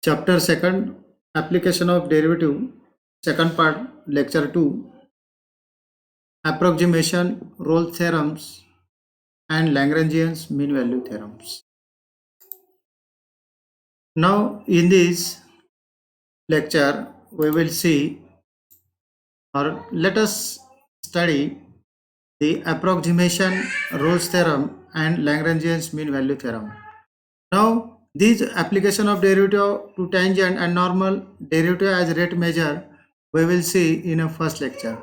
Chapter 2, Application of Derivative, second part, Lecture 2, Approximation, Rolle's Theorems, and Lagrangian's Mean Value Theorems. Now, in this lecture, we will see, or let us study the approximation, Rolle's Theorem, and Lagrangian's Mean Value Theorem. Now, this application of derivative to tangent and normal derivative as rate measure we will see in a first lecture.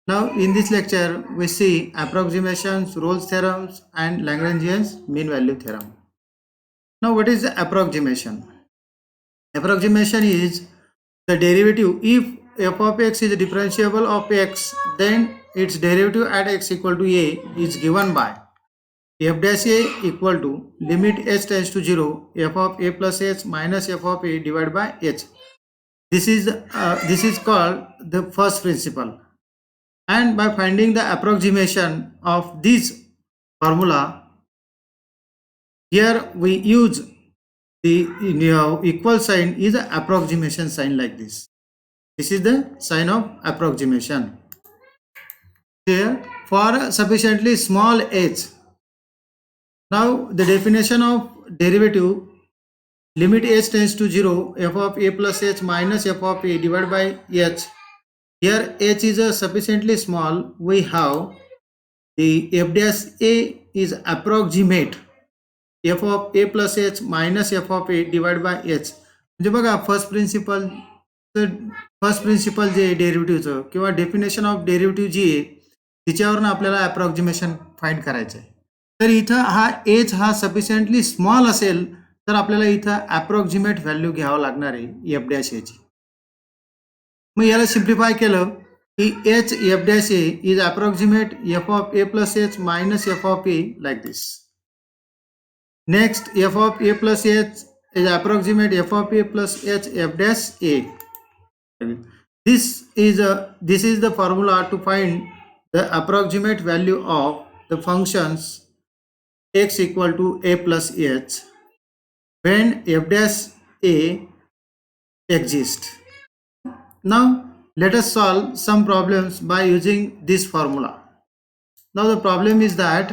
Now in this lecture we see approximations, Rolle's theorems and Lagrangian's mean value theorem. Now what is the approximation? Approximation is the derivative. If f of x is differentiable of x, then its derivative at x equal to a is given by f dash a equal to limit h tends to 0 f of a plus h minus f of a divided by h. This is called the first principle. And by finding the approximation of this formula, here we use the equal sign is an approximation sign like this. This is the sign of approximation. Here for sufficiently small h. Now the definition of derivative, limit h tends to 0 f of a plus h minus f of a divided by h. Here h is a sufficiently small, we have the f dash a is approximate f of a plus h minus f of a divided by h. म्हणजे बघा first principal जे डेरिव्हेटिव्हचं किंवा definition of derivative जी आहे तिच्यावरून आपल्याला approximation find करायचं आहे. तर इथं हा एच हा सफिशियंटली स्मॉल असेल तर आपल्याला इथं अप्रॉक्सिमेट व्हॅल्यू घ्यावं लागणार आहे एफ डॅश एची. मग याला सिम्प्लिफाय केलं की H f dash A is approximate f of a plus H minus f of A like this. Next F of a plus H is approximate f of a plus h f dash a. This is the formula to find the approximate value of the functions x equal to a plus h when f dash a exists. Now let us solve some problems by using this formula. Now the problem is that,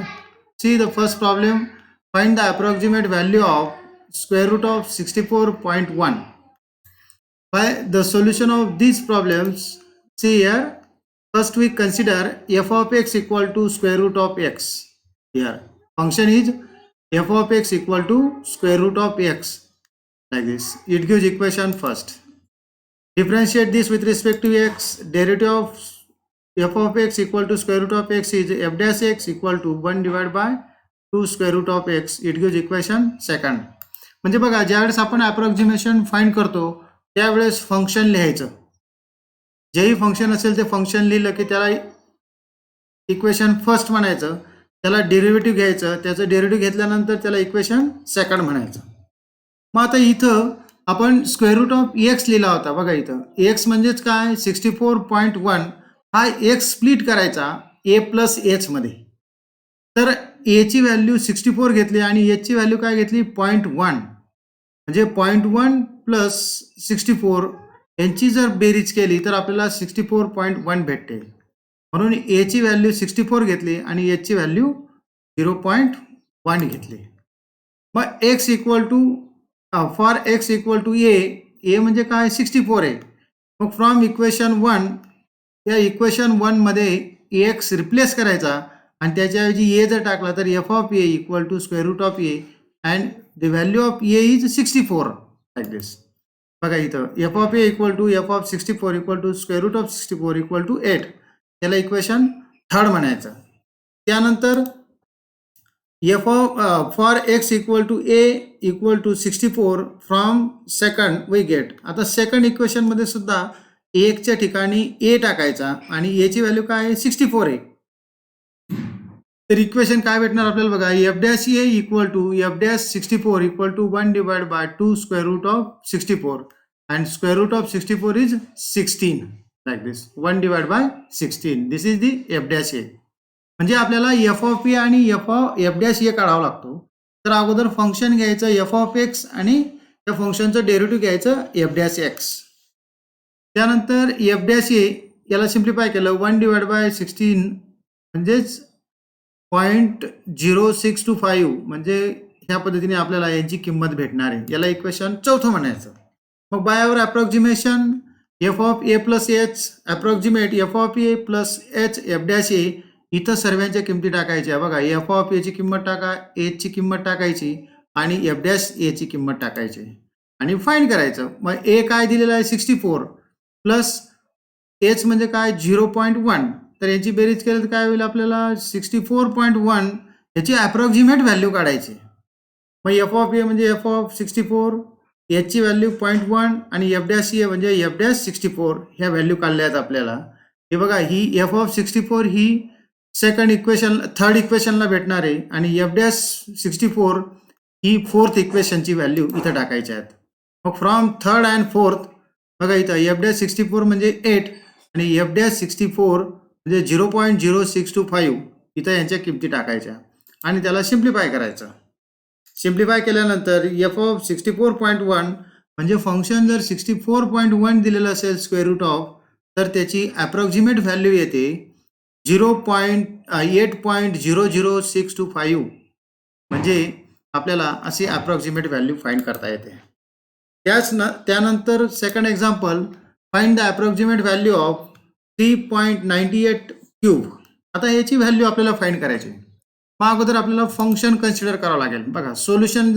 see the first problem, find the approximate value of square root of 64.1. By the solution of these problems, see here, first we consider f of x equal to square root of x. Here function is f of x equal to square root of x like this. It gives equation first. Differentiate this with respect to x. Derivative of f of x equal to square root of x is f dash x equal to 1 divided by 2 square root of x. It gives equation second. म्हणजे बघा ज्यावेळेस आपण approximation find करतो त्यावेळेस function लिहायचं. जेही function असेल ते फंक्शन लिहिलं की त्याला इक्वेशन फर्स्ट म्हणायचं, त्याला डेरिव्हेटिव्ह घ्यायचं, त्याचं डेरिव्हेटिव्ह घेतल्यानंतर त्याला इक्वेशन सेकंड म्हणायचं. मग आता इथं आपण स्क्वेअर रूट ऑफ एक्स लिहिला होता बघा. इथं एक्स म्हणजेच काय 64.1 हा एक्स स्प्लिट करायचा ए प्लस एच मध्ये. तर ए ची व्हॅल्यू 64 घेतली आणि एच ची व्हॅल्यू काय घेतली 0.1. म्हणजे 0.1 प्लस 64 यांची जर बेरीज केली तर आपल्याला 64.1 भेटते. म्हणून ए ची व्हॅल्यू 64 घेतली आणि एच ची व्हॅल्यू 0.1 घेतली. मग x equal to for x equal to a म्हणजे काय 64 आहे. मग फ्रॉम इक्वेशन 1 या इक्वेशन 1 मध्ये एक्स रिप्लेस करायचा आणि त्याच्याऐवजी ए जर टाकला तर f of a equal to square root of a and the value of a is 64 like this. बघा इथं f of a equal to f of 64 equal to square root of 64 equal to 8. त्याला equation third म्हणायचं. त्यानंतर f of for x equal to a equal to 64 from second we get. आता second इक्वेशनमध्ये सुद्धा एकच्या ठिकाणी ए टाकायचा आणि एची व्हॅल्यू काय आहे 64 आहे. तर इक्वेशन काय भेटणार आपल्याला बघा, f dash a equal to f dash 64 equal to 1 divide by 2 square root of 64 and square root of 64 is 16 like this. 1 divide by 16 this is the f dash a. म्हणजे आपल्याला एफ ऑफ ए आणि f dash ए काढावा लागतो. तर अगोदर function घ्यायचं F of x आणि त्या फंक्शनचं डेरिव्हेटिव्ह घ्यायचं एफ डॅश एक्स. त्यानंतर एफ डॅश ए याला सिम्प्लिफाय केलं 1/16 म्हणजेच 0.0625 म्हणजे ह्या पद्धतीने आपल्याला यांची किंमत भेटणार आहे. याला इक्वेशन चौथं म्हणायचं. मग by our approximation f of a plus h approximate f of a plus h f dash a इथं सर्वांच्या किमती टाकायच्या. बघा एफ ऑफ एची किंमत टाका, एचची किंमत टाकायची आणि एफ डॅश एची किंमत टाकायची आणि फाइंड करायचं. मग ए काय दिलेलं आहे 64 प्लस एच म्हणजे काय 0.1. तर याची बेरीज केली तर काय होईल आपल्याला 64.1 याची अप्रॉक्सिमेट व्हॅल्यू काढायची. मग एफ ऑफ ए म्हणजे एफ ऑफ 64, एचची व्हॅल्यू 0.1 आणि एफ डॅश ए म्हणजे एफ डॅश 64 ह्या व्हॅल्यू काढल्या आहेत आपल्याला. हे बघा ही एफ ऑफ 64 ही थर्ड इक्वेशनला भेटणार आहे आणि एफ डॅश 64 ही फोर्थ इक्वेशनची व्हॅल्यू इथं टाकायच्या आहेत. मग फ्रॉम थर्ड अँड फोर्थ बघा इथं एफ डॅश 64 म्हणजे 8 आणि एफ डॅश 64 म्हणजे 0.0625 इथं यांच्या किमती टाकायच्या आणि त्याला सिम्प्लिफाय करायचं. सिम्प्लिफाय केल्यानंतर एफ ऑफ 64.1 म्हणजे फंक्शन जर 64.1 दिलेलं असेल स्क्वेअर रूट ऑफ तर त्याची अप्रॉक्सिमेट व्हॅल्यू येते 8.00625 म्हणजे आपल्याला अशी अप्रॉक्सिमेट व्हॅल्यू फाइंड करता येते. त्यानंतर second example find the approximate value of 3.98 cube. आता याची व्हॅल्यू आपल्याला फाइंड करायची. मग अगोदर आपल्याला फंक्शन कन्सिडर करावं लागेल. बघा सोल्युशन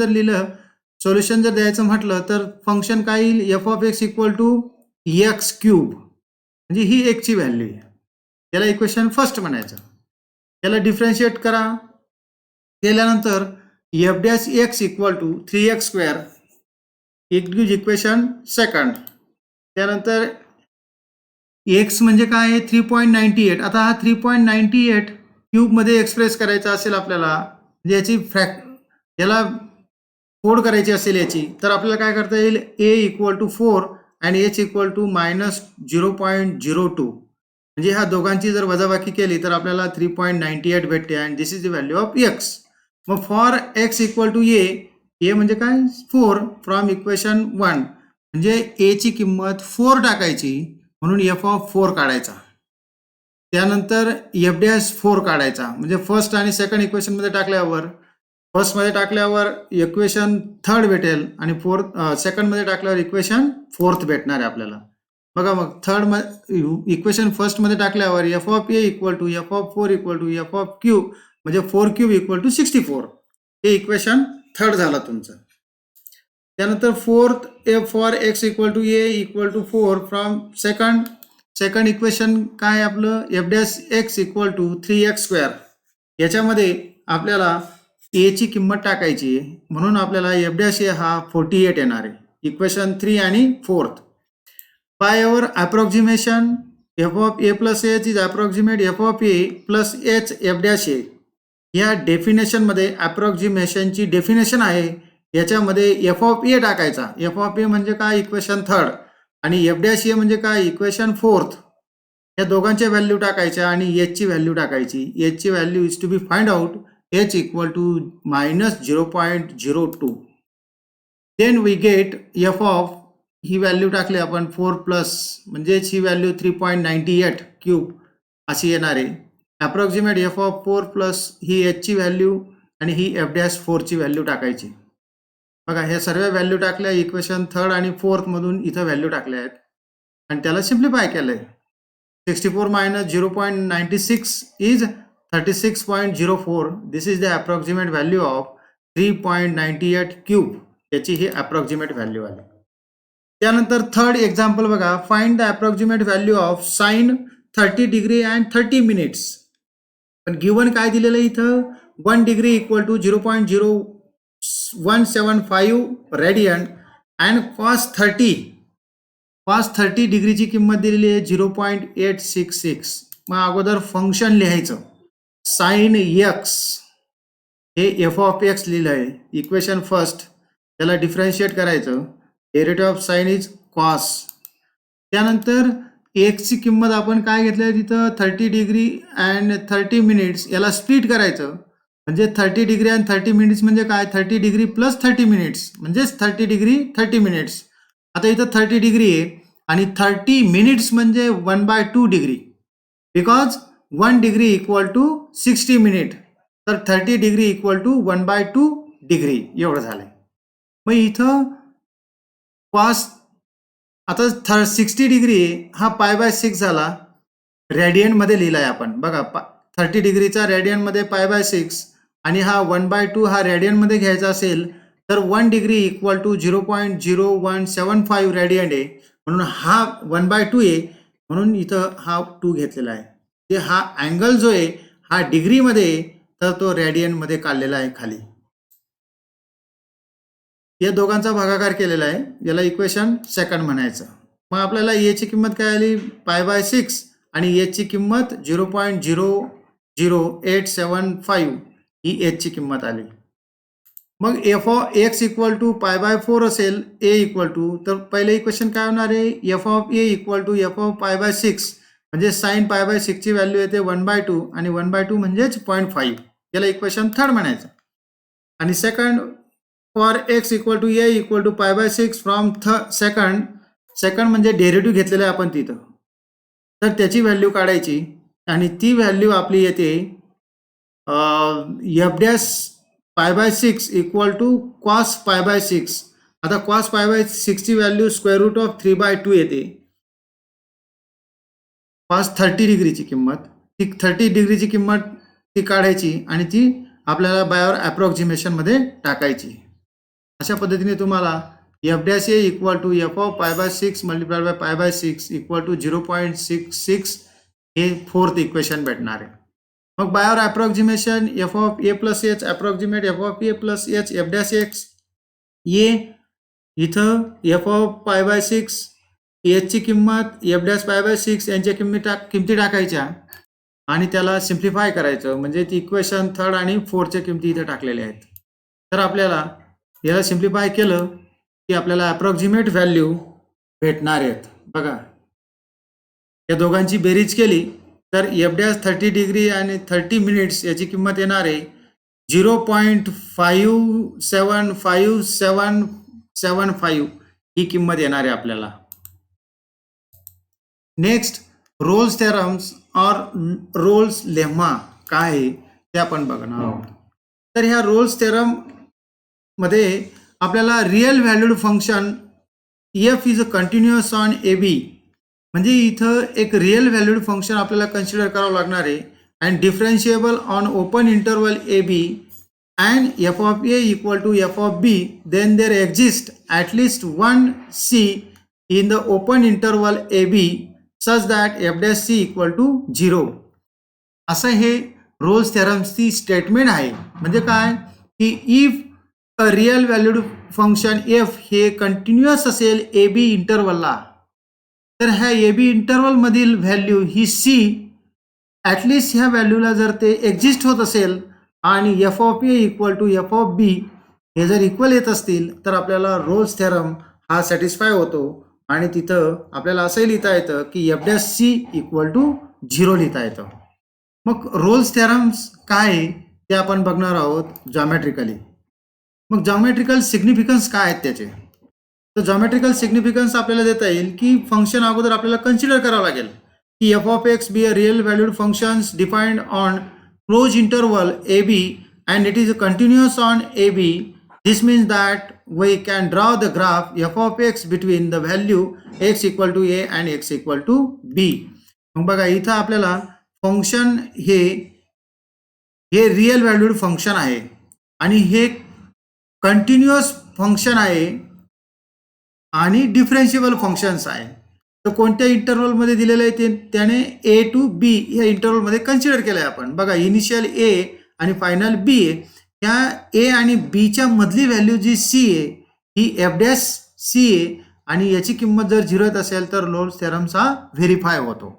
जर द्यायचं म्हटलं तर फंक्शन काय येईल f of x equal to x cube म्हणजे ही एक्सची व्हॅल्यू आहे. याला इक्वेशन फर्स्ट म्हणायचं. याला डिफरन्शिएट करा केल्यानंतर f dash x equal to 3x square equation second. त्यानंतर एक्स म्हणजे काय आहे 3.98. आता हा 3.98 क्यूबमध्ये एक्सप्रेस करायचा असेल आपल्याला म्हणजे याची याला फोड करायची असेल याची तर आपल्याला काय करता येईल ए इक्वल टू 4 आणि एच इक्वल टू -0.02 म्हणजे ह्या दोघांची जर वजाबाकी केली तर आपल्याला 3.98 भेटते आणि this is the value of x. मग for x equal to a म्हणजे काय 4 फ्रॉम इक्वेशन 1 म्हणजे ए ची किंमत 4 टाकायची म्हणून एफ ऑफ 4 काढायचा. त्यानंतर एफ डॅश 4 काढायचा म्हणजे फर्स्ट आणि सेकंड इक्वेशनमध्ये टाकल्यावर फर्स्टमध्ये टाकल्यावर इक्वेशन थर्ड भेटेल आणि सेकंडमध्ये टाकल्यावर इक्वेशन फोर्थ भेटणार आहे आपल्याला. बघा मग इक्वेशन फर्स्टमध्ये टाकल्यावर f of a equal to f of 4 equal to f of cube म्हणजे 4 क्यूब इक्वल टू 64 हे इक्वेशन थर्ड झालं तुमचं. त्यानंतर fourth for x equal to a equal to 4 from second equation काय आपलं f dash x equal to 3x square. याच्यामध्ये आपल्याला ए ची किंमत टाकायची म्हणून आपल्याला एफ डॅश ए हा 48 येणार आहे इक्वेशन 3 आणि 4th. By our approximation f of a plus h is approximate f of a plus h f dash a. या डेफिनेशनमध्ये अप्रॉक्सिमेशनची डेफिनेशन आहे याच्यामध्ये एफ ऑफ ए टाकायचा. एफ ऑफ ए म्हणजे काय इक्वेशन थर्ड आणि एफ डॅश ए म्हणजे काय इक्वेशन फोर्थ. या दोघांच्या व्हॅल्यू टाकायच्या आणि एचची व्हॅल्यू टाकायची. एचची value is to be find out h equal to -0.02. Then we get f of ही व्हॅल्यू टाकली आपण 4 प्लस म्हणजेच ही व्हॅल्यू 3.98 क्यूब अशी येणार आहे. अप्रॉक्सिमेट एफ ऑफ 4 प्लस ही एचची व्हॅल्यू आणि ही एफ डॅश 4ची व्हॅल्यू टाकायची. बघा ह्या सर्व व्हॅल्यू टाकल्या इक्वेशन थर्ड आणि फोर्थ मधून इथं व्हॅल्यू टाकल्या आहेत आणि त्याला सिम्प्लिफाय केलंय. 64 - 0.96 is 36.04. This is the approximate value of 3.98 cube. याची ही अप्रॉक्सिमेट व्हॅल्यू आली. त्यानंतर थर्ड एक्झाम्पल बघा find the approximate value of sine 30 degree and 30 minutes. पण गिवन काय दिलेलं इथं 1 degree equal to 0.0175 radian and cos 30 डिग्रीची किंमत दिलेली आहे 0.866. मग अगोदर फंक्शन लिहायचं साइन एक्स हे एफ ऑफ एक्स लिहिलं आहे इक्वेशन फर्स्ट. त्याला डिफरन्शिएट करायचं derivative of sine is cos. त्यानंतर एक्सची किंमत आपण काय घेतलं आहे तिथं 30 डिग्री अँड 30 मिनिट्स याला स्प्लिट करायचं म्हणजे 30 डिग्री आणि 30 मिनिट्स म्हणजे काय, 30 डिग्री प्लस 30 मिनिट्स म्हणजेच 30 डिग्री 30 मिनिट्स. आता इथं 30 डिग्री आहे आणि 30 मिनिट्स म्हणजे 1/2 degree, because 1 degree equal to 60 minute. तर 30 डिग्री इक्वल टू 1/2 डिग्री एवढं झालंय. मग इथं कॉस आता 60 डिग्री हा π/6 झाला, रेडियनमध्ये लिहिलाय आपण बघा. 30 डिग्रीचा रेडियनमध्ये π/6 आणि हा 1/2 हा रेडियनमध्ये घ्यायचा असेल तर 1 डिग्री इक्वल टू 0.0175 रेडियन आहे, म्हणून हा 1/2 आहे, म्हणून इथं हा 2 घेतलेला आहे. ते हा अँगल जो आहे हा डिग्रीमध्ये आहे, तर तो रेडियनमध्ये काढलेला आहे खाली. या दोघांचा भागाकार केलेला आहे, याला इक्वेशन सेकंड म्हणायचं. मग आपल्याला एची किंमत काय आली, π/6 आणि एचची किंमत 0.00875 ही एचची किंमत आली. मग f(x) इक्वल टू π/4 असेल, a इक्वल टू, तर पहिले इक्वेशन काय होणार आहे, f(a) इक्वल टू f(π/6) म्हणजे साइन π/6 ची व्हॅल्यू येते 1/2 आणि 1/2 म्हणजेच 0.5. याला इक्वेशन थर्ड म्हणायचं. आणि second, for x equal to a equal to π/6 from second म्हणजे डेरिव्हेटिव्ह घेतलेलं आहे आपण तिथं, तर त्याची व्हॅल्यू काढायची आणि ती व्हॅल्यू आपली येते f' π/6 इक्वल टू cos π/6. आता cos π/6 ची व्हॅल्यू स्क्वेअर रूट ऑफ 3/2 येते. cos 30 डिग्रीची किंमत, ती 30 डिग्रीची किंमत ती काढायची आणि ती आपल्याला बायर अप्रॉक्सिमेशन मध्ये टाकायची. अशा पद्धतीने तुम्हाला f' equal to f(π/6) multiplied by π/6 equal to 0.66 हे फोर्थ इक्वेशन भेटणार आहे. मग by our approximation f(a + h) approximate f(a + h) f'(x) ये इथं f(π/6) ची किंमत f'(π/6) यांच्या किमती टाकायच्या आणि त्याला सिम्प्लिफाय करायचं, म्हणजे ती इक्वेशन थर्ड आणि फोर्थच्या किमती इथे टाकलेल्या आहेत. तर आपल्याला याला सिम्प्लिफाय केलं की आपल्याला अप्रॉक्सिमेट व्हॅल्यू भेटणार आहेत. बघा, या दोघांची बेरीज केली तर f' 30 डिग्री आणि 30 मिनिट्स याची किंमत येणार आहे 0.575775 ही किंमत येणार आहे आपल्याला. नेक्स्ट, रोल्स थेरम्स और रोल्स लेम्मा काय आहे ते आपण बघणार आहोत. तर ह्या रोल्स थेरम मध्ये आपल्याला real valued function f is a continuous on ab, म्हणजे इथं एक रिअल व्हॅल्यूड फंक्शन आपल्याला कन्सिडर करावं लागणार आहे and differentiable on open interval ab and f(a) equal to f(b), then there exists at least one c in the open interval ab such that f' c equal to 0. असं हे Rolls थेरमची statement आहे. म्हणजे काय की if a real valued function f हे continuous असेल a b इंटरवलला, तर ह्या ए बी इंटरवलमधील व्हॅल्यू ही c ॲटलिस्ट ह्या व्हॅल्यूला जर ते एक्झिस्ट होत असेल आणि f(a) इक्वल टू f(b) हे जर इक्वल येत असतील तर आपल्याला रोल्स थेरम हा सॅटिस्फाय होतो आणि तिथं आपल्याला असंही लिहिता येतं की f' इक्वल टू 0 लिहिता येतं. मग रोल्स थेरम्स काय ते आपण बघणार आहोत जॉमेट्रिकली. मग जॉमेट्रिकल सिग्निफिकन्स काय आहेत त्याचे, तर जॉमेट्रिकल सिग्निफिकन्स आपल्याला देता येईल की फंक्शन अगोदर आपल्याला कन्सिडर करावं लागेल की f(x) be a real valued functions defined on closed interval ab and it is continuous on ab. This means that we can draw the graph f(x) between the value x equal to a and x equal to b. मग बघा इथं आपल्याला function हे real valued function आहे आणि हे continuous function आहे आणि डिफरन्शिएबल फंक्शन्स आहे. तर कोणत्या इंटरवलमध्ये दिलेलं आहे ते त्याने a to b या इंटरवलमध्ये कन्सिडर केलं आहे आपण. बघा, इनिशियल a आणि फायनल b आहे, त्या a आणि bच्या मधली व्हॅल्यू जी c आहे ही f' c आहे आणि याची किंमत जर 0 येत असेल तर रोल्स थेरम्स हा व्हेरीफाय होतो.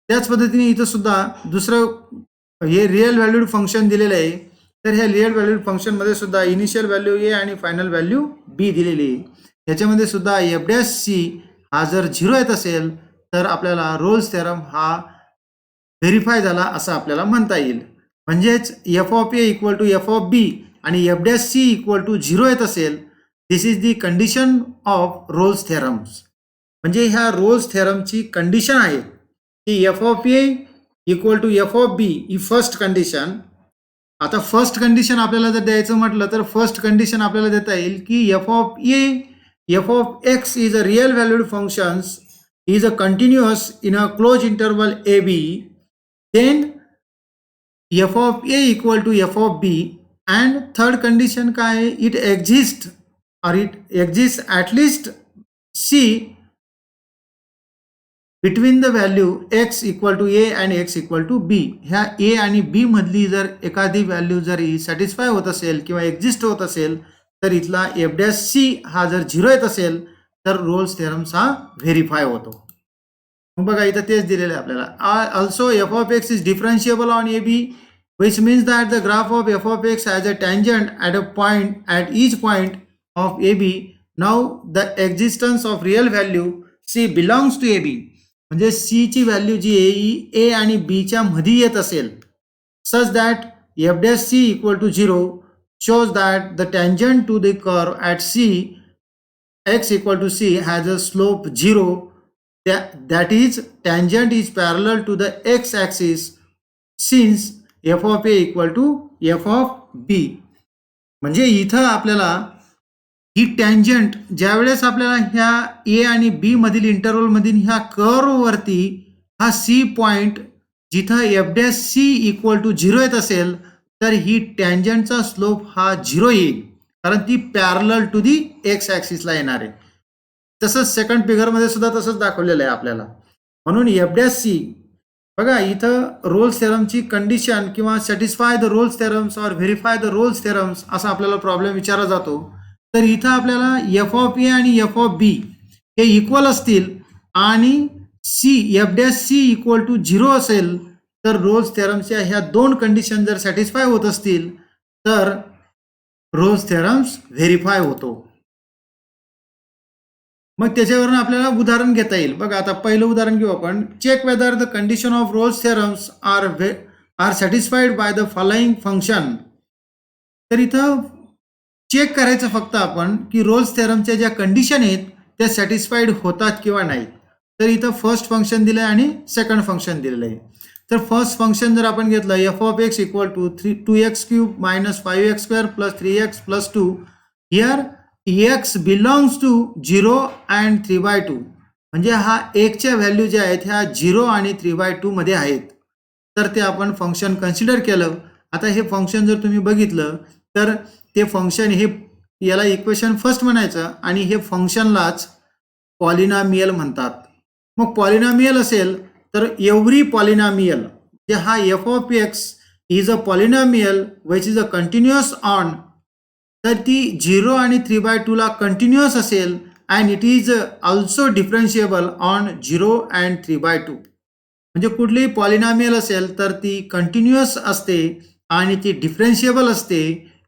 त्याच पद्धतीने इथं सुद्धा दुसरं हे रिअल व्हॅल्यूड फंक्शन दिलेलं आहे, तर ह्या रिअल व्हॅल्यूड फंक्शनमध्ये सुद्धा इनिशियल व्हॅल्यू a आणि फायनल व्हॅल्यू b दिलेली आहे. याच्यामध्ये सुद्धा f' हा जर 0 येत असेल तर आपल्याला रोल्स थेरम हा व्हेरीफाय झाला असं आपल्याला म्हणता येईल. म्हणजेच f of a equal to f of b आणि f dash c equal to 0 येत असेल, this is the condition of Rolle's theorems. म्हणजे ह्या रोल्स थेरमची कंडिशन आहे की f of a equal to f of b ही फर्स्ट कंडिशन. आता फर्स्ट कंडिशन आपल्याला जर द्यायचं म्हटलं तर फर्स्ट कंडिशन आपल्याला देता येईल की f of A F of x is a real valued functions is a continuous in a closed interval AB, then f of A equal to f of B, and third condition काय आहे, it exists or it exists at least C between the value x equal to A and x equal to B. ह्या A आणि B मधली जर एखादी value जरी satisfy होत असेल किंवा एक्झिस्ट होत असेल तर इथला एफ डॅश सी हा जर 0 येत असेल तर रोल्स थेरम्स हा व्हेरीफाय होतो. मग बघा इथं तेच दिलेलं आहे आपल्याला. Also f of x is differentiable on a b, which means that the graph of f of x has a tangent at a point at each point of a b. Now the existence of real value c belongs to a b. म्हणजे c ची value जी आहे ही ए आणि बीच्या मध्ये येत असेल such that f dash c equal to 0 shows that the tangent to the curve at C x equal to C has a slope 0, that is tangent is parallel to the x axis since f of A equal to f of B. म्हणजे इथं आपल्याला ही tangent ज्यावेळेस आपल्याला ह्या ए आणि बी मधील interval मधील ह्या कर्व वरती हा सी पॉइंट जिथं f dash c equal to 0 येत असेल तर ही टँजंटचा स्लोप हा 0 येईल कारण ती पॅरलल टू दी एक्स ॲक्सिसला येणार आहे. तसंच सेकंड फिगरमध्ये सुद्धा तसंच दाखवलेलं आहे आपल्याला. म्हणून एफ डॅश सी बघा इथं रोल्स थेरमची कंडिशन किंवा सॅटिस्फाय द रोल्स थेरम्स और व्हेरीफाय द रोल्स थेरम्स असा आपल्याला प्रॉब्लेम विचारला जातो. तर इथं आपल्याला एफ ऑफ ए आणि एफ ऑफ बी हे इक्वल असतील आणि c f dash c equal to 0 असेल तर रोल्स थेरम्सच्या ह्या दोन कंडिशन जर सॅटिस्फाय होत असतील तर रोल्स थेरम्स व्हेरीफाय होतो. मग त्याच्यावरून आपल्याला उदाहरण घेता येईल. बघा आता पहिलं उदाहरण घेऊ आपण. Check whether the condition of Rolle's theorems are satisfied by the following function. तर इथं चेक करायचं फक्त आपण की रोल्स थेरमच्या ज्या कंडिशन आहेत त्या सॅटिस्फाईड होतात किंवा नाहीत. तर इथं फर्स्ट फंक्शन दिलं आहे आणि सेकंड फंक्शन दिलेलं आहे. तर फर्स्ट फंक्शन जर आपण घेतलं f of x equal to 2x cube minus 5x square plus 3x plus 2, here x belongs to 0 and 3/2. म्हणजे हा एकच्या व्हॅल्यू ज्या आहेत ह्या 0 आणि 3/2 मध्ये आहेत. तर ते आपण फंक्शन कन्सिडर केलं. आता हे फंक्शन जर तुम्ही बघितलं तर ते फंक्शन हे याला इक्वेशन फर्स्ट म्हणायचं आणि हे फंक्शनलाच पॉलिनॉमियल म्हणतात. मग पॉलिनॉमियल असेल तर एव्हरी पॉलिनॉमियल जे हा f of x is a polynomial which is a continuous on, तर ती 0 आणि 3/2 ला कंटिन्युअस असेल and it is also differentiable on 0 and 3/2. म्हणजे कुठलीही पॉलिनॉमियल असेल तर ती कंटिन्युअस असते आणि ती डिफरन्शिएबल असते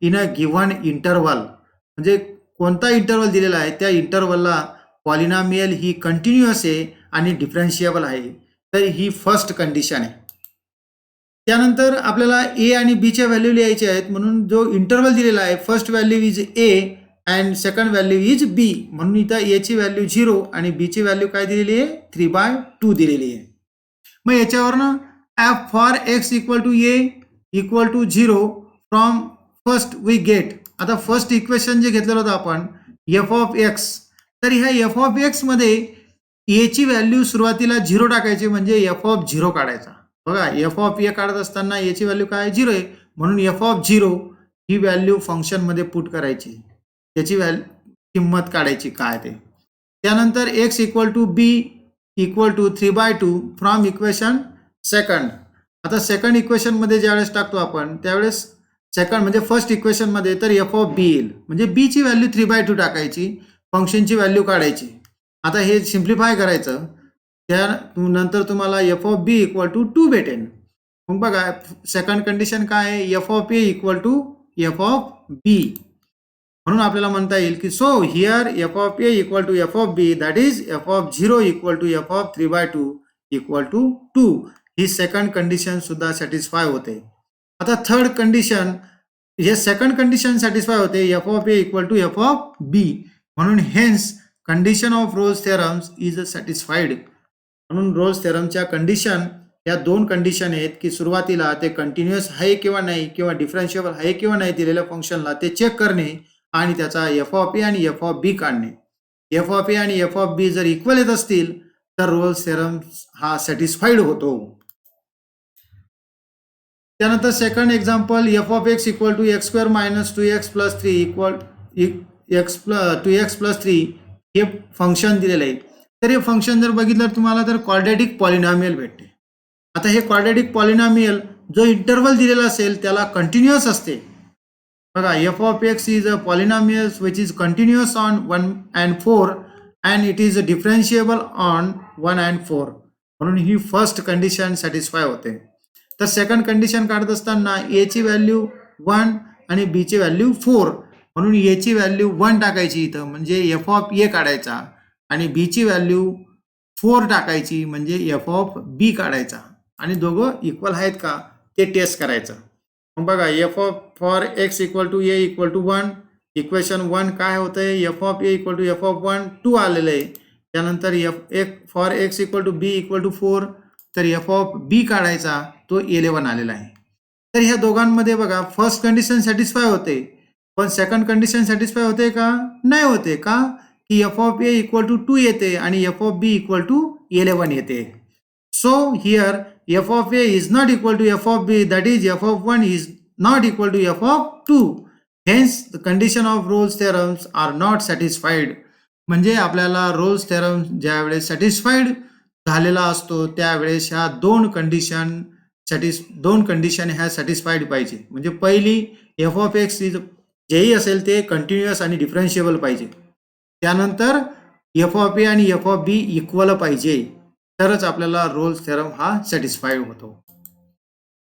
इन अ गिव्हन इंटरवल. म्हणजे कोणता इंटरवल दिलेला आहे त्या इंटरवलला पॉलिनॉमियल ही कंटिन्युअस आहे आणि डिफरन्शिएबल आहे. तर ही फर्स्ट कंडिशन आहे. त्यानंतर आपल्याला ए आणि बीच्या व्हॅल्यू लिहायच्या आहेत. म्हणून जो इंटरवल दिलेला आहे first value is a and second value is b. म्हणून इथं ए ची व्हॅल्यू 0 आणि बी ची व्हॅल्यू काय दिलेली आहे 3/2 दिलेली आहे. मग याच्यावरनं f for x equal to a equal to 0 from first we get. आता फर्स्ट इक्वेशन जे घेतलेलं होतं आपण एफ ऑफ एक्स, तर ह्या एफ ऑफ एक्स मध्ये ए ची व्हॅल्यू सुरुवातीला 0 टाकायची म्हणजे एफ ऑफ 0 काढायचा. बघा एफ ऑफ ए काढत असताना ए ची व्हॅल्यू काय 0 आहे म्हणून एफ ऑफ 0 ही व्हॅल्यू फंक्शन मध्ये पुट करायची, त्याची किंमत काढायची काय ते. त्यानंतर x equal to b equal to 3/2 from equation second. आता सेकंड इक्वेशन मध्ये ज्यावेळेस टाकतो आपण त्यावेळेस सेकंड म्हणजे फर्स्ट इक्वेशन मध्ये तर एफ ऑफ बी येईल. म्हणजे बी ची व्हॅल्यू 3/2 टाकायची, फंक्शनची व्हॅल्यू काढायची. आता हे सिम्प्लिफाय करायचं, त्यानंतर तुम्हाला f of b equal to 2 भेटेल. मग बघा सेकंड कंडिशन काय आहे f of a equal to f of b. म्हणून आपल्याला म्हणता येईल की so here f of a equal to f of b that is f of 0 equal to f of 3/2 equal to 2. ही सेकंड कंडिशन सुद्धा satisfy होते. आता third condition, हे सेकंड कंडिशन सॅटिस्फाय होते f of a equal to f of b, म्हणून hence condition of Rolle's theorems is satisfied. म्हणून Rolle's थेरमच्या condition या दोन कंडिशन आहेत की सुरुवातीला ते कंटिन्युअस आहे किंवा नाही किंवा डिफरन्शिएबल आहे किंवा नाही दिलेल्या फंक्शनला ते चेक करणे आणि त्याचा एफ ऑफ ए आणि एफ ऑफ बी काढणे. एफ ऑफ ए आणि एफ ऑफ बी जर इक्वल येत असतील तर रोल्स थेरम हा सॅटिस्फाईड होतो. त्यानंतर second example, f of x equal to x square minus 2x+3 equal x 2x+3 हे फंक्शन दिलेलं आहे. तर हे फंक्शन जर बघितलं तुम्हाला तर क्वाड्रॅटिक पॉलिनॉमियल भेटते. आता हे क्वाड्रॅटिक पॉलिनॉमियल जो इंटरवल दिलेला असेल त्याला कंटिन्युअस असते. बघा, f of x is a polynomial which is continuous on 1 and 4 and it is differentiable on 1 and 4, म्हणून ही फर्स्ट कंडिशन सॅटिस्फाय होते. तर सेकंड कंडिशन काढत असताना ए ची व्हॅल्यू 1 आणि बी ची व्हॅल्यू 4, म्हणून ए ची व्हॅल्यू 1 टाकायची इथं म्हणजे एफ ऑफ ए काढायचा आणि बी ची व्हॅल्यू 4 टाकायची म्हणजे एफ ऑफ बी काढायचा आणि दोघं इक्वल आहेत का ते टेस्ट करायचं. मग बघा, f of for x equal to a equal to 1, equation 1 काय होतं आहे, f of a equal to f of 1 2 आलेलं आहे. त्यानंतर for x equal to b equal to 4, तर एफ ऑफ बी काढायचा तो 11 आलेला आहे. तर ह्या दोघांमध्ये बघा फर्स्ट कंडिशन सॅटिस्फाय होते, पण सेकंड कंडिशन सॅटिस्फाय होते का, नाही होते. का की f of a equal to 2 येते आणि f of b equal to 11 येते. So here f of a is not equal to f of b, that is f of 1 is not equal to f of 2. Hence the condition of Rolle's theorems are not satisfied. म्हणजे आपल्याला Rolls theorem ज्यावेळेस satisfied झालेला असतो त्यावेळेस ह्या दोन condition ह्या satisfied पाहिजे. म्हणजे पहिली, एफ ऑफ एक्स इज जेही असेल ते कंटिन्युअस आणि डिफरन्शिएबल पाहिजे. त्यानंतर एफ ऑफ ए आणि एफ ऑफ बी इक्वल पाहिजे, तरच आपल्याला रोल्स थेरम हा सॅटिस्फाईड होतो.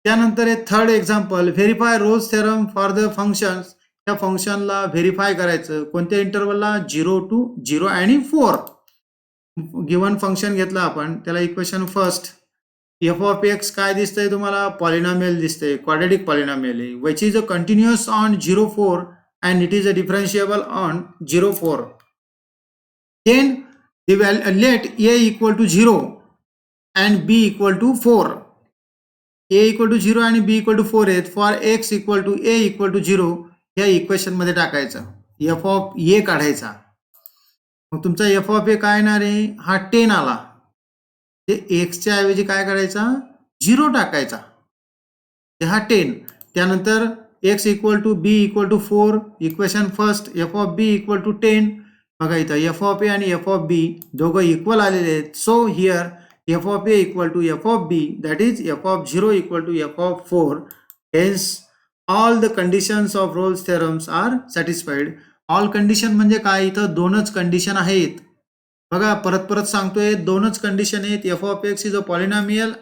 त्यानंतर हे third example, verify Rolls theorem for the functions. त्या फंक्शनला व्हेरीफाय करायचं कोणत्या इंटरवलला, 0 to 0 आणि 4. गिवन फंक्शन घेतलं आपण, त्याला equation first, f of x काय दिसतंय तुम्हाला, पॉलिनॉमियल दिसतंय, क्वाड्रॅटिक पॉलिनॉमियल आहे, which is a continuous on 0 4 and it is a differentiable on 0 4. Then let a equal to 0 and b equal to 4. A equal to 0 आणि b equal to 4 आहेत. For x equal to a equal to 0 या equation मध्ये टाकायचं, F of ए काढायचा. मग तुमचा F of ए काय येणार आहे, हा 10 आला. ते एक्सच्या ऐवजी काय करायचा, 0 टाकायचा, हा 10. त्यानंतर x equal to b equal to 4, equation first, f of b equal to 10. बघा इथं एफ ऑफ ए आणि एफ ऑफ बी दोघं इक्वल आलेले आहेत. So here f of a equal to f of b, that is f of 0 equal to f of 4. Hence all the conditions of Rolle's theorems are satisfied. All condition म्हणजे काय, इथं दोनच condition आहेत. बघा परत सांगतोय, दोनच कंडिशन आहेत. F of x is a polynomial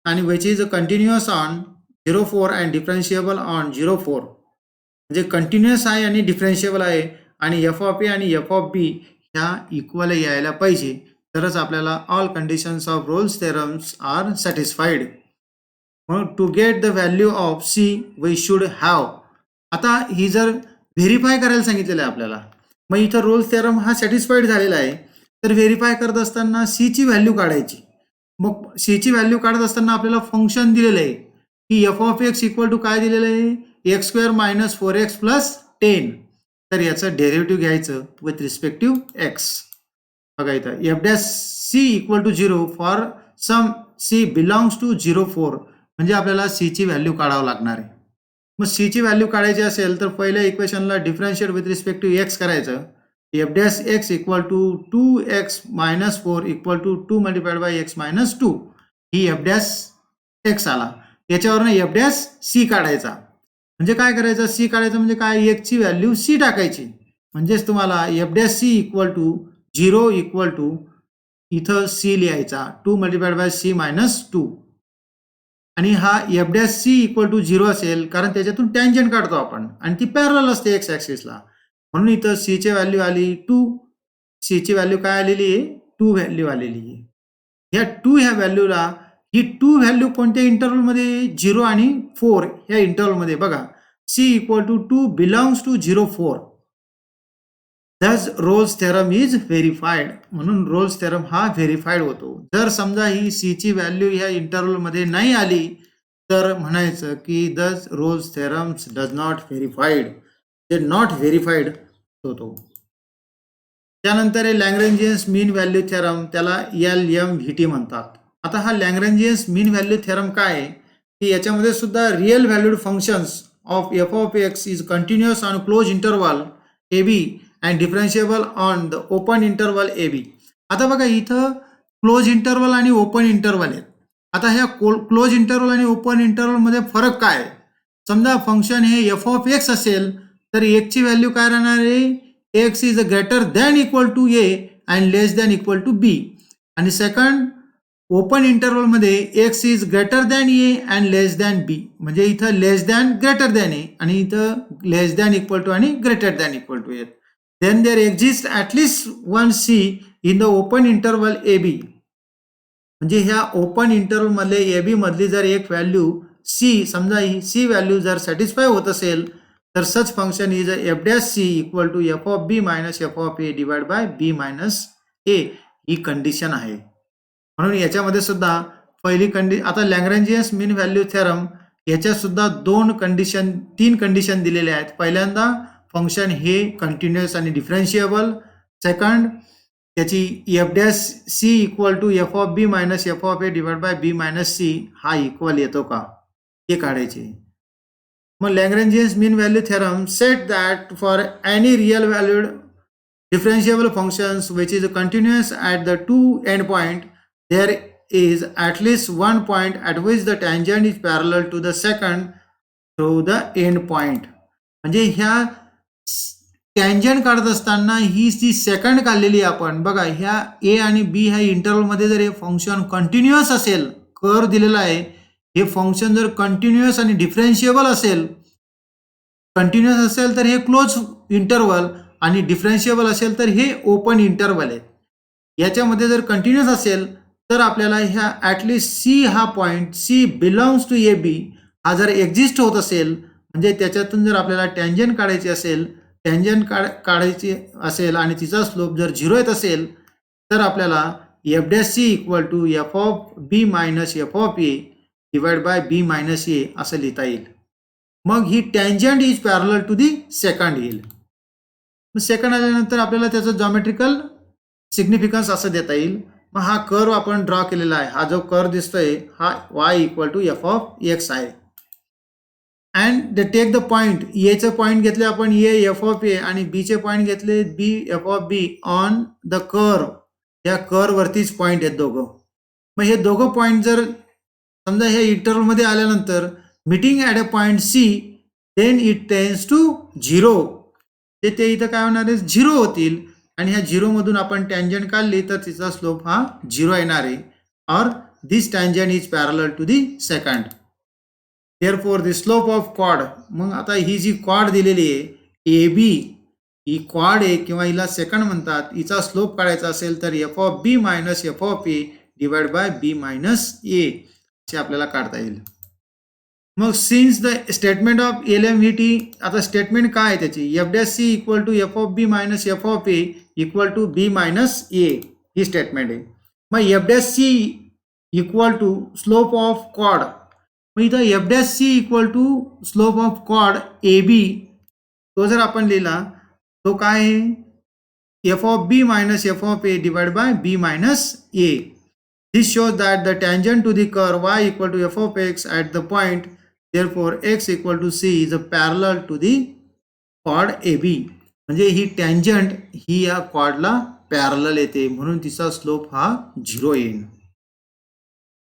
आणि which is a continuous on 0 4 and differentiable on 0 4. म्हणजे कंटिन्युअस आहे आणि डिफरन्शिएबल आहे आणि एफ ऑफ ए आणि एफ ऑफ बी ह्या इक्वल यायला पाहिजे, तरच आपल्याला all conditions of Rolle's theorems are satisfied. म्हणून to get the value of c we should have. आता ही जर व्हेरीफाय करायला सांगितलेलं आहे आपल्याला, मग इथं रोल्स थेरम हा सॅटिस्फाईड झालेला आहे, तर व्हेरीफाय करत असताना सी ची व्हॅल्यू काढायची. मग सी ची व्हॅल्यू काढत असताना आपल्याला फंक्शन दिलेलं आहे की f of x equal to काय दिलेलं आहे, x square minus 4x plus 10. तर याचं डेरिव्हेटिव्ह घ्यायचं विथ रिस्पेक्टिव्ह एक्स. बघा इथं f dash c equal to 0 for some c belongs to 0 4, म्हणजे आपल्याला सी ची व्हॅल्यू काढावं लागणार आहे. मग सी ची व्हॅल्यू काढायची असेल तर पहिल्या इक्वेशनला डिफरन्शिएट विथ रिस्पेक्टिव्ह एक्स करायचं. F dash x equal to 2x minus 4 equal to 2 multiplied by x minus 2, ही एफ डॅश एक्स आला. याच्यावरनं एफ डॅश सी काढायचा. म्हणजे काय करायचं, सी काढायचं म्हणजे काय, एक्सची व्हॅल्यू सी टाकायची. म्हणजेच तुम्हाला f dash c equal to 0 equal to इथं सी लिहायचा 2 मल्टिप्लाइड बाय सी मायनस 2. आणि हा f dash c equal to 0 असेल कारण त्याच्यातून टँजंट काढतो आपण आणि ती पॅरलल असते एक्स ॲक्सिसला. म्हणून इथं सी ची व्हॅल्यू आली 2, सी ची व्हॅल्यू काय आलेली आहे, 2 व्हॅल्यू आलेली आहे. ह्या 2 ह्या व्हॅल्यूला ही 2 व्हॅल्यू कोणत्या इंटरवलमध्ये 0 आणि 4 या इंटरवलमध्ये बघा c equal to 2 belongs to 0 4 thus Rolle's theorem is verified म्हणून रोल्स थेरम हा व्हेरीफाईड होतो. जर समजा ही c ची व्हॅल्यू ह्या इंटरवलमध्ये नाही आली तर म्हणायचं की thus Rolle's theorems does not verified ते नॉट व्हेरीफाईड होतो. त्यानंतर आहे लॅग्रेंजियन्स मीन व्हॅल्यू थेरम त्याला LMVT म्हणतात. आता हा लॅग्रेंजियन्स मीन व्हॅल्यू थेरम काय आहे की याच्यामध्ये सुद्धा real valued functions of f of x is continuous on close interval AB and differentiable on the open interval AB. आता बघा इथं क्लोज इंटरवल आणि ओपन इंटरवल आहेत. आता ह्या क्लोज इंटरवल आणि ओपन इंटरवल मध्ये फरक काय आहे? समजा फंक्शन हे f of x असेल तर x ची व्हॅल्यू काय राहणार आहे x is greater than equal to a and less than equal to b. आणि सेकंड ओपन इंटरवल मध्ये x is greater than a and less than b म्हणजे इथं less than greater than a आणि इथं less than equal to आणि greater than equal to a. then there exists at least one c in the open interval AB. म्हणजे ह्या open interval मध्ये AB मधली जर एक व्हॅल्यू c समजा ही c व्हॅल्यू जर सॅटिस्फाय होत असेल तर such function is f dash c equal to f of b minus f of a divide by b minus a ही कंडिशन आहे. म्हणून याच्यामध्ये सुद्धा पहिली आता लॅग्रेंजियस मीन व्हॅल्यू थेरम याच्यात सुद्धा तीन कंडिशन दिलेल्या आहेत. पहिल्यांदा फंक्शन हे कंटिन्युअस आणि डिफरन्शिएबल. सेकंड त्याची f dash c equal to f of b minus f of a divide by b minus c हा इक्वल येतो का हे काढायचे. मग Lagrange's mean value theorem set that for any real valued differentiable functions which is continuous at the two end point there is at least one point at which the tangent is parallel to the second through the end point. म्हणजे ह्या tangent काढत असताना ही जी second काढलेली आपण बघा ह्या a आणि b ह्या इंटरवल मध्ये जर हे फंक्शन कंटिन्युअस असेल कर्व दिलेला आहे हे फंक्शन जर कंटिन्युअस आणि डिफरन्शिएबल असेल कंटिन्युअस असेल तर हे क्लोज इंटरवल आणि डिफरन्शिएबल असेल तर हे ओपन इंटरवल आहे. याच्यामध्ये जर कंटिन्युअस असेल तर आपल्याला ह्या ॲटलिस्ट सी हा point c belongs to a b हा जर एक्झिस्ट होत असेल म्हणजे त्याच्यातून जर आपल्याला टँजंट काढायची असेल काढायची असेल आणि तिचा स्लोप जर 0 येत असेल तर आपल्याला f dash c equal to f of b minus f of a divide by b minus a असं लिहिता येईल. मग ही tangent is parallel to the second येईल. सेकंड आल्यानंतर आपल्याला त्याचं जॉमेट्रिकल सिग्निफिकन्स असं देता येईल. मग हा कर्व आपण ड्रॉ केलेला आहे. हा जो कर्व दिसतोय हा y equal to f of x आहे. And the take the point एचं पॉईंट घेतले आपण ए एफ ऑफ ए आणि बीचे पॉईंट घेतले b f of b on the curve. या कर्व वरतीच पॉईंट आहेत दोघं. मग हे दोघं पॉईंट जर समजा हे इंटरवलमध्ये आल्यानंतर meeting at a point c then it tends to 0. ते इथं काय होणार आहे 0 होतील आणि ह्या 0 मधून आपण टँजंट काढली तर तिचा स्लोप हा 0 येणार आहे. और this tangent is parallel to the second. Therefore the slope of क्वाड. मग आता ही जी क्वाड दिलेली आहे ए बी ही क्वाड आहे किंवा हिला सेकंड म्हणतात. हिचा स्लोप काढायचा असेल तर f of b minus f of a divide by b minus a असे आपल्याला काढता येईल. मग since the statement of LMVT आता स्टेटमेंट काय आहे त्याची f dash c equal to f of b minus f of a equal to b minus a ही स्टेटमेंट आहे. मग f dash c equal to slope of क्वाड. मग इथं f dash c equal to slope of quad A b तो जर आपण लिहिला तो काय आहे f of b minus f of a divide by b minus a. This shows that the tangent to the curve y equal to f of x at the point therefore x equal to c is a parallel to the chord AB. म्हणजे ही tangent ही या क्वाडला parallel येते म्हणून तिचा slope हा 0 येईल.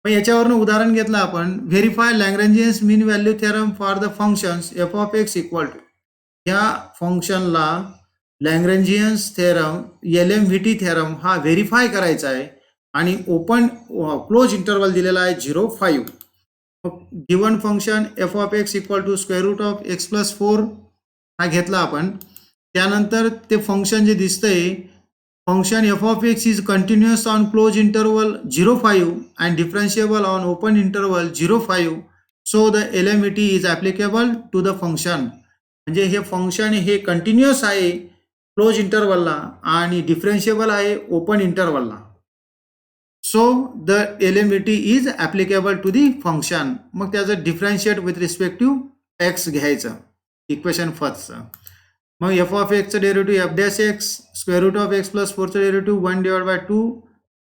मग याच्यावरून उदाहरण घेतलं आपण verify Lagrange's mean value theorem for the functions f of x equal to. या फंक्शनला लॅग्रेंजियन्स थेरम LMVT थेरम हा व्हेरीफाय करायचा आहे आणि ओपन क्लोज इंटरवल दिलेला आहे 0 5. Given function f of x equal to square root of x plus 4 हा घेतला आपण. त्यानंतर ते फंक्शन जे दिसतंय function f of x is continuous on closed interval 0, 5 and differentiable on open interval 0, 5. So the LMET is applicable to the function. म्हणजे हे function हे कंटिन्युअस आहे क्लोज इंटरवलला आणि डिफरन्शिएबल आहे ओपन इंटरवलला. So the LMET is applicable to the function. मग त्याचं differentiate with respect to x घ्यायचं इक्वेशन फर्स्टचं. मग एफ ऑफ एक्सचं derivative f dash x square root of x plus फोरचं derivative 1/2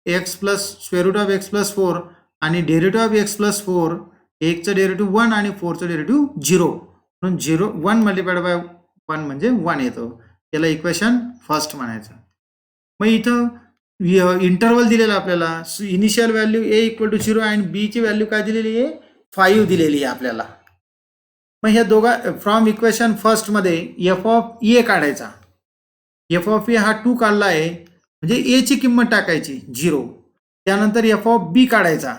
x plus square root of x plus 4 आणि derivative of x plus 4 एकचं derivative 1 आणि 4चं डेरिव्हेटिव्ह 0 म्हणून 1 multiplied by 1 म्हणजे 1 येतो. याला इक्वेशन फर्स्ट म्हणायचं. मग इथं इंटरवल दिलेला आपल्याला initial value a equal to 0 आणि बी ची व्हॅल्यू काय दिलेली आहे 5 दिलेली आहे आपल्याला. मग ह्या दोघा फ्रॉम इक्वेशन फर्स्ट मध्ये एफ ऑफ ए काढायचा. एफ ऑफ ए हा 2 काढला आहे म्हणजे ए ची किंमत टाकायची 0. त्यानंतर एफ ऑफ बी काढायचा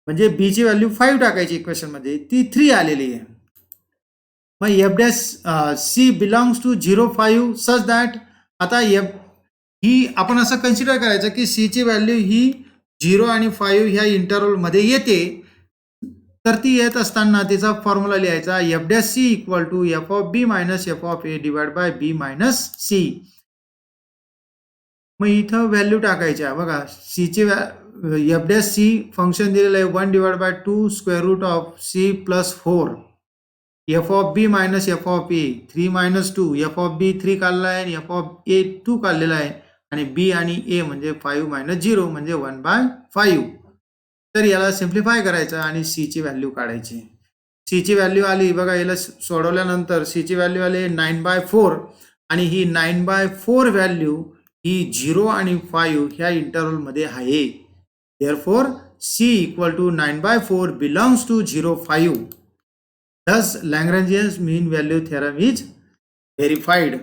म्हणजे बी ची व्हॅल्यू 5 टाकायची इक्वेशन मध्ये ती 3 आलेली आहे. मग f dash c belongs to 0, 5 such that आता एफ ही आपण असं कन्सिडर करायचं की सी ची व्हॅल्यू ही 0 आणि 5 ह्या इंटरवल मध्ये येते. तर ती येत असताना तिचा फॉर्म्युला लिहायचा f dash c equal to f of b minus f of a divide by b minus c. मग इथं व्हॅल्यू टाकायच्या बघा सीची एफ डॅश सी फंक्शन दिलेलं आहे 1/2 square root of c plus 4 f of b minus f of a 3 minus 2 f of b 3 काढला आहे आणि एफ ऑफ ए 2 काढलेला आहे आणि बी आणि ए म्हणजे 5 मायनस 0 म्हणजे 1/5. तर याला सिम्प्लिफाय करायचं आणि सी ची व्हॅल्यू काढायची. सी ची व्हॅल्यू आली बघा याला सोडवल्यानंतर सी ची व्हॅल्यू आली 9/4 आणि ही 9/4 व्हॅल्यू ही 0 आणि 5 ह्या इंटरवल मध्ये आहे. Therefore c equal to 9/4 belongs to 0, 5. Thus Lagrangian mean value theorem is verified.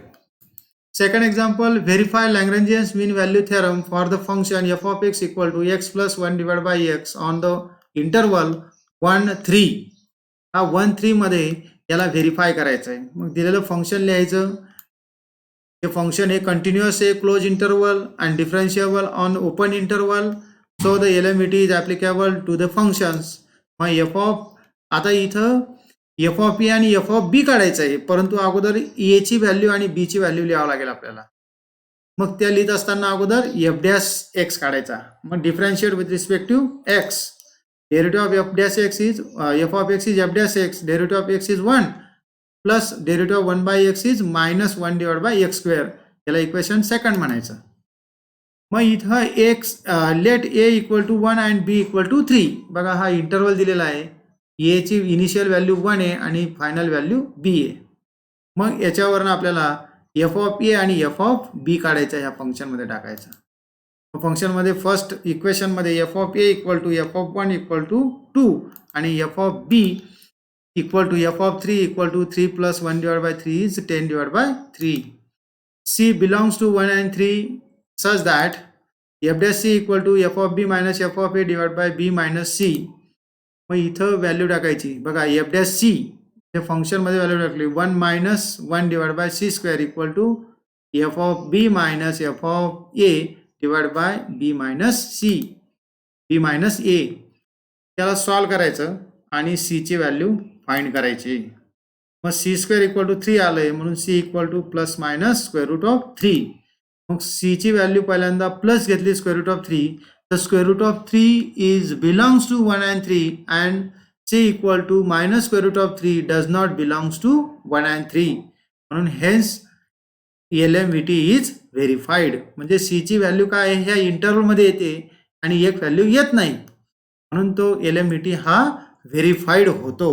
Second example, verify Lagrangian mean value theorem for the function f of x equal to x plus 1 divided by x on the interval 1, 3. हा 1, 3 मध्ये याला verify करायचं आहे. मग दिलेलं function लिहायचं. हे function हे कंटिन्युअस आहे close interval and differentiable on open interval. So the LMET is applicable to the functions. मग एफ ऑफ आता इथं एफ ऑफ ए आणि एफ ऑफ बी काढायचं आहे परंतु अगोदर ए ची व्हॅल्यू आणि बी ची व्हॅल्यू लिहावं लागेल आपल्याला. मग त्या लिहित असताना अगोदर एफ डॅश एक्स काढायचा. मग differentiate with respect to x. Derivative of f dash x is f of x is f dash x. Derivative of x is 1 plus derivative of 1/x is -1/x². याला equation second म्हणायचं. मग इथं x let a equal to 1 and b equal to 3. बघा हा interval दिलेला आहे. ए ची initial value 1 आहे आणि फायनल व्हॅल्यू बी आहे. मग याच्यावरनं आपल्याला एफ ऑफ ए आणि एफ ऑफ बी काढायचा ह्या फंक्शनमध्ये टाकायचा. फंक्शनमध्ये फर्स्ट इक्वेशनमध्ये f of a equal to f of 1 equal to 2 आणि f of b equal to f of 3 equal to 3 plus 1/3 is 10/3. C belongs to 1 and 3 such that f dash c equal to f of b minus f of a divide by b minus c. मग इथं value टाकायची बघा f dash C हे फंक्शनमध्ये value टाकली 1 - 1/c² equal to f of b minus f of a divide by b minus c b minus a. त्याला solve करायचं आणि सी ची व्हॅल्यू फाइंड करायची. मग c² इक्वल टू 3 आलंय म्हणून c equal to plus minus square root of 3. मग c ची व्हॅल्यू पहिल्यांदा प्लस घेतली square root of 3. The square root of 3 is belongs to 1 and 3 and c equal to minus square root of 3 does not belongs to 1 and 3. म्हणून hence LMET is verified. म्हणजे c ची value काय आहे ह्या interval मध्ये येते आणि एक व्हॅल्यू येत नाही म्हणून तो LMET हा व्हेरीफाईड होतो.